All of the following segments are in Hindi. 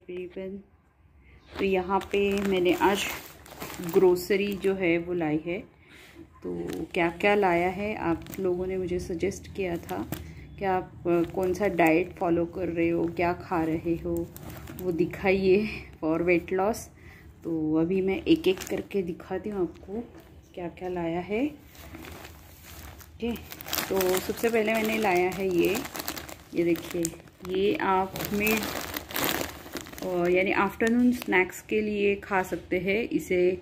तकरीबन। तो यहाँ पे मैंने आज ग्रोसरी जो है वो लाई है। तो क्या क्या लाया है, आप लोगों ने मुझे सजेस्ट किया था कि आप कौन सा डाइट फॉलो कर रहे हो, क्या खा रहे हो, वो दिखाइए फॉर वेट लॉस। तो अभी मैं एक एक करके दिखाती हूँ आपको क्या क्या लाया है। ओके, तो सबसे पहले मैंने लाया है ये देखिए, ये आप यानी आफ्टरनून स्नैक्स के लिए खा सकते हैं। इसे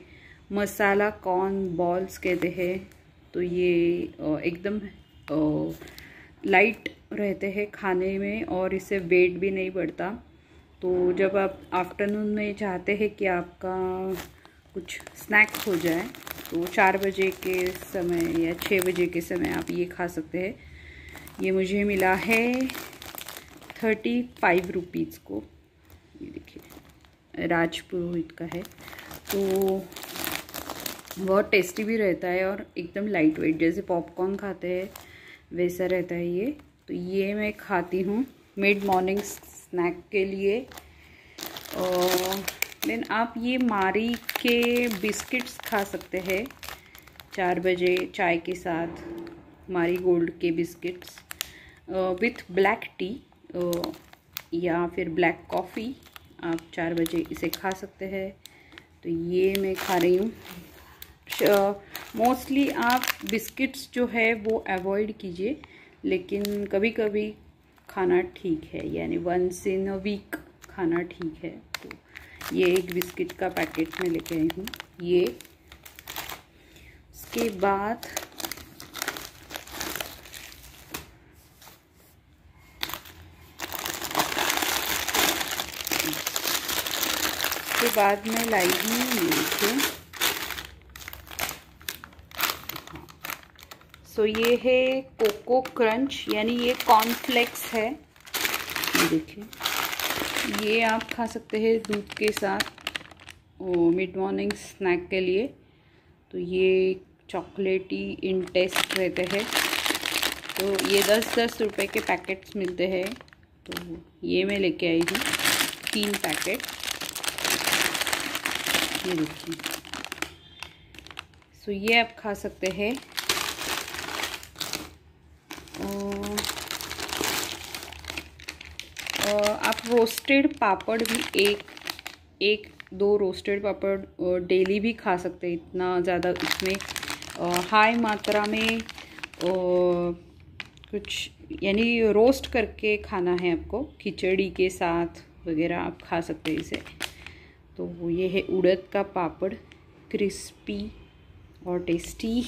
मसाला कॉर्न बॉल्स कहते हैं। तो ये एकदम लाइट रहते हैं खाने में और इससे वेट भी नहीं बढ़ता। तो जब आप आफ्टरनून में चाहते हैं कि आपका कुछ स्नैक हो जाए, तो 4 बजे के समय या 6 बजे के समय आप ये खा सकते हैं। ये मुझे मिला है 35 रुपीज़ को। ये देखिए, राजपुरोहित का है। तो बहुत टेस्टी भी रहता है और एकदम लाइट वेट, जैसे पॉपकॉर्न खाते हैं वैसा रहता है ये। तो ये मैं खाती हूँ मिड मॉर्निंग स्नैक के लिए। और देन आप ये मारी के बिस्किट्स खा सकते हैं 4 बजे चाय के साथ। मारी गोल्ड के बिस्किट्स विथ ब्लैक टी या फिर ब्लैक कॉफ़ी, आप 4 बजे इसे खा सकते हैं। तो ये मैं खा रही हूँ। मोस्टली आप बिस्किट्स जो है वो अवॉइड कीजिए, लेकिन कभी कभी खाना ठीक है, यानी वंस इन अ वीक खाना ठीक है। तो ये एक बिस्किट का पैकेट में लेके आई हूँ ये। उसके बाद मैं लाई हूँ ये देखिए। सो ये है कोको क्रंच, यानी ये कॉर्नफ्लेक्स है। ये देखिए, ये आप खा सकते हैं दूध के साथ मिड मॉर्निंग स्नैक के लिए। तो ये चॉकलेटी इन टेस्ट रहते हैं। तो ये 10-10 रुपए के पैकेट्स मिलते हैं। तो ये मैं लेके आई हूँ 3 पैकेट। ये देखिए, सो ये आप खा सकते हैं। आप रोस्टेड पापड़ भी एक दो रोस्टेड पापड़ डेली भी खा सकते हैं। इतना ज़्यादा इसमें हाई मात्रा में कुछ, यानी रोस्ट करके खाना है आपको, खिचड़ी के साथ वगैरह आप खा सकते हैं इसे। तो ये है उड़द का पापड़, क्रिस्पी और टेस्टी।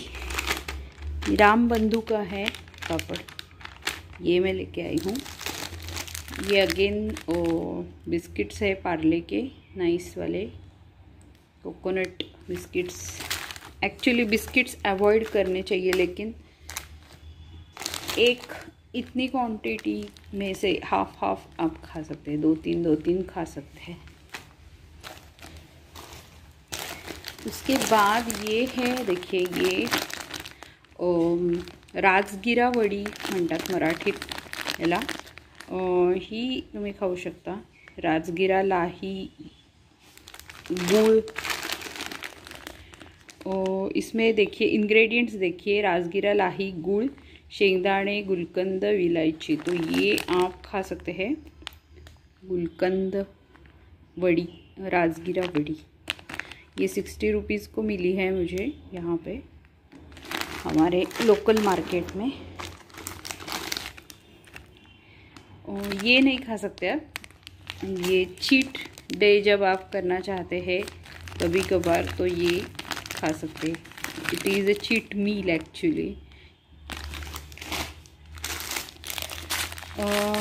राम बंधु का है पापड़, ये मैं लेके आई हूँ। ये अगेन बिस्किट्स है पार्ले के, नाइस वाले coconut biscuits. Actually biscuits avoid करने चाहिए, लेकिन एक इतनी क्वांटिटी में से हाफ आप खा सकते हैं, 2-3 खा सकते हैं। उसके बाद ये है, देखिए, ये राजगिरा वडी म्हणतात मराठीत याला। ही तुम्ही खाऊ शकता। राजगिरा लाही गुड़, इसमें देखिए इंग्रेडिएंट्स देखिए, राजगिरा लाही गुड़, शेंगदाणे, गुलकंद, इलायची। तो ये आप खा सकते हैं। गुलकंद वड़ी, राजगिरा वड़ी, ये 60 रुपीज़ को मिली है मुझे यहाँ पे हमारे लोकल मार्केट में। और ये नहीं खा सकते आप, ये चीट डे जब आप करना चाहते हैं कभी कभार, तो ये खा सकते हैं। It is a cheat meal actually.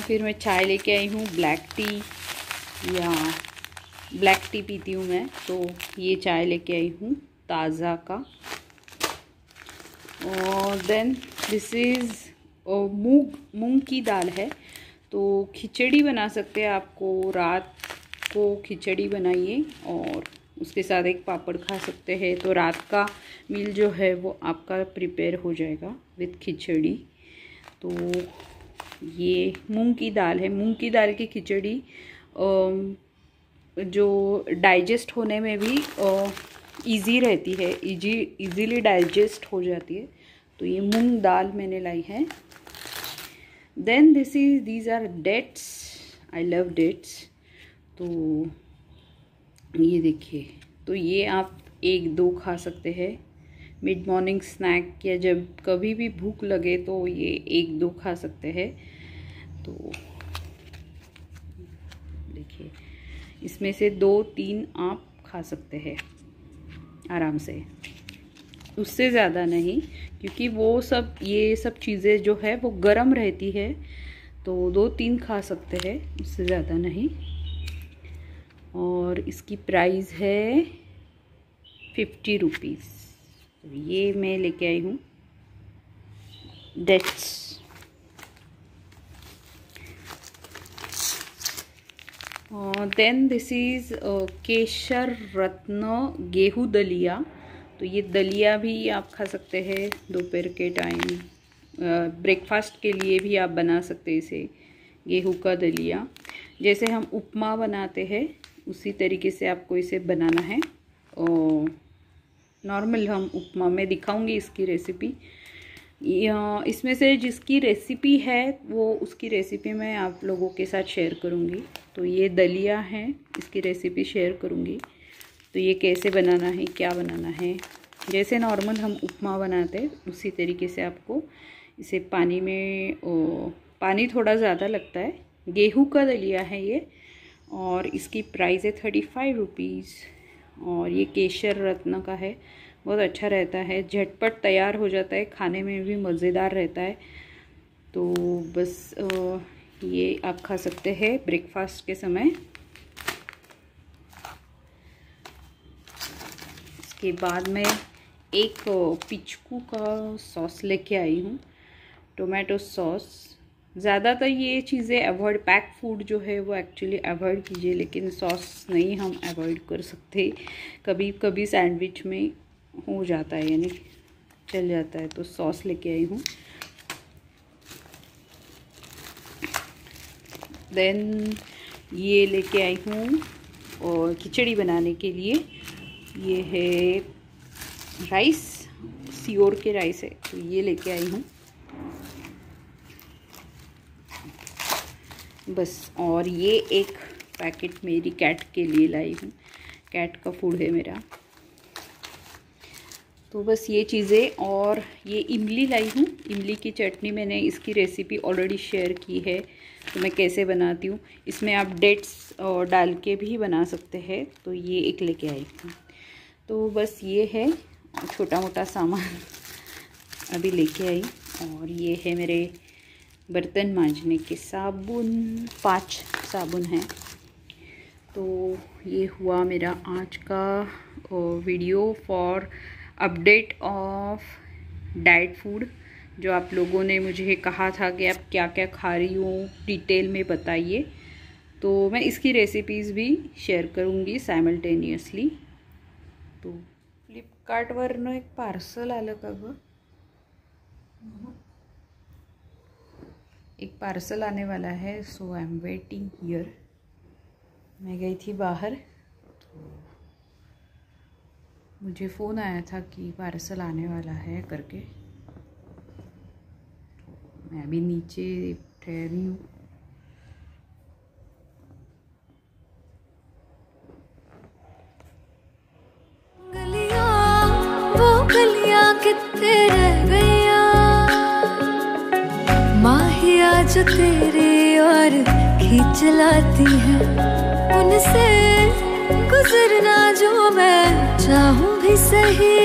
फिर मैं चाय लेके आई हूँ, ब्लैक टी, या ब्लैक टी पीती हूँ मैं, तो ये चाय लेके आई हूँ ताज़ा का। और देन दिस इज़ मूंग की दाल है। तो खिचड़ी बना सकते हैं। आपको रात को खिचड़ी बनाइए और उसके साथ एक पापड़ खा सकते हैं। तो रात का मील जो है वो आपका प्रिपेयर हो जाएगा विथ खिचड़ी। तो ये मूंग की दाल है। मूंग की दाल की खिचड़ी जो डाइजेस्ट होने में भी इजी रहती है, इजीली डाइजेस्ट हो जाती है। तो ये मूंग दाल मैंने लाई है। Then these are dates, I love dates. तो ये देखिए, तो ये आप 1-2 खा सकते हैं मिड मॉर्निंग स्नैक, या जब कभी भी भूख लगे तो ये 1-2 खा सकते हैं। तो देखिए, इसमें से 2-3 आप खा सकते हैं आराम से, उससे ज़्यादा नहीं, क्योंकि वो सब ये सब चीज़ें जो है वो गरम रहती है। तो 2-3 खा सकते हैं, उससे ज़्यादा नहीं। और इसकी प्राइस है 50 रुपीज़। तो ये मैं लेके आई हूँ डेट्स। देन दिस इज़ केशर रत्न गेहूँ दलिया। तो ये दलिया भी आप खा सकते हैं दोपहर के टाइम, ब्रेकफास्ट के लिए भी आप बना सकते हैं इसे। गेहूँ का दलिया, जैसे हम उपमा बनाते हैं उसी तरीके से आपको इसे बनाना है। और नॉर्मल हम उपमा में दिखाऊंगी इसकी रेसिपी। इसमें से जिसकी रेसिपी है वो उसकी रेसिपी मैं आप लोगों के साथ शेयर करूंगी। तो ये दलिया है, इसकी रेसिपी शेयर करूंगी। तो ये कैसे बनाना है, क्या बनाना है, जैसे नॉर्मल हम उपमा बनाते हैं उसी तरीके से आपको इसे पानी में, पानी थोड़ा ज़्यादा लगता है। गेहूं का दलिया है ये, और इसकी प्राइस है 35 रुपीज़। और ये केशर रत्न का है, बहुत अच्छा रहता है, झटपट तैयार हो जाता है, खाने में भी मज़ेदार रहता है। तो बस ये आप खा सकते हैं ब्रेकफास्ट के समय। इसके बाद मैं एक पिचकू का सॉस लेके आई हूँ, टोमेटो सॉस। ज़्यादातर ये चीज़ें अवॉइड, पैक फूड जो है वो एक्चुअली अवॉइड कीजिए, लेकिन सॉस नहीं हम अवॉइड कर सकते। कभी कभी सैंडविच में हो जाता है, यानी चल जाता है। तो सॉस लेके आई हूँ। देन ये लेके आई हूँ और खिचड़ी बनाने के लिए, ये है राइस, सियोर के राइस है, तो ये लेके आई हूँ बस। और ये एक पैकेट मेरी कैट के लिए लाई हूँ, कैट का फूड है मेरा। तो बस ये चीज़ें, और ये इमली लाई हूँ, इमली की चटनी। मैंने इसकी रेसिपी ऑलरेडी शेयर की है, तो मैं कैसे बनाती हूँ। इसमें आप डेट्स डाल के भी बना सकते हैं। तो ये एक लेके आई हूँ। तो बस ये है छोटा मोटा सामान अभी लेके आई। और ये है मेरे बर्तन मांजने के साबुन, 5 साबुन हैं। तो ये हुआ मेरा आज का video for update of diet food. जो आप लोगों ने मुझे कहा था कि आप क्या क्या खा रही हो, डिटेल में बताइए। तो मैं इसकी रेसिपीज़ भी शेयर करूँगी सायमल्टेनियसली। तो फ्लिपकार्टवरनं एक पार्सल आलं का गं? एक पार्सल आने वाला है, सो आई एम वेटिंग हियर। मैं गई थी बाहर, तो मुझे फ़ोन आया था कि पार्सल आने वाला है करके। मैं अभी नीचे ठहरी हूँ। गलियां कितने रह गईया, माहिया जो तेरी और खींच लाती है, उनसे गुजरना जो मैं चाहूं भी सही।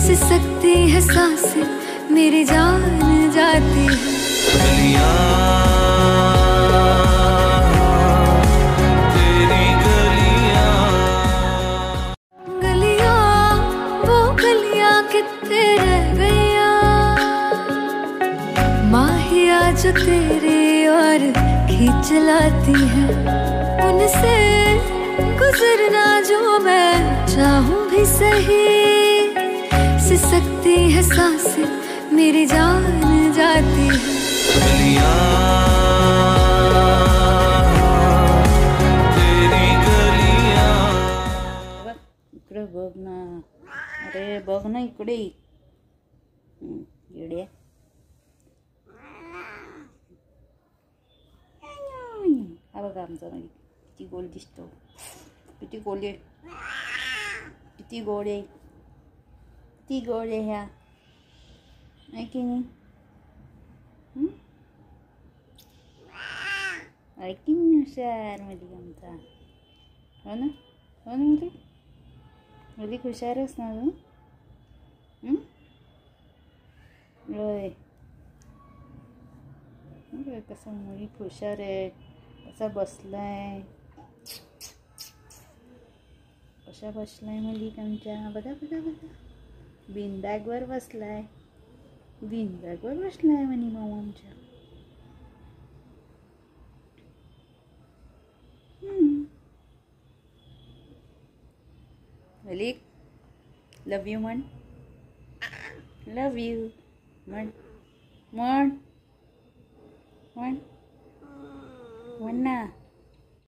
सिसकती है सांसें, मेरी जान जाती है। कितने रह गईया, माहिया जो तेरी और खींच लाती है, उनसे गुजरना जो मैं चाहूं भी सही। सिसकती है सांसें, मेरी जान जाती है। अरे बघ ना इकडे येडे. हा बघा आमचा नाही किती गोल दिसतो. किती गोल आहे. किती गोड आहे. किती गोड आहे ह्या आहे की नाही. ऐकी हुशार मध्ये आमचा. हो ना हो ना मध्ये मध्ये हुशारच ना तू. होय कसा मुली हुशार आहे. कसा बसलाय. कशा बसलाय मुली आमच्या. बघा बघा बघा बीन बॅगवर बसलाय. बीन बॅगवर बसलाय म्हणे मामा आमच्या. मलिक लव यू म्हण. लव यू म्हण म्हण म्हण म्हण ना.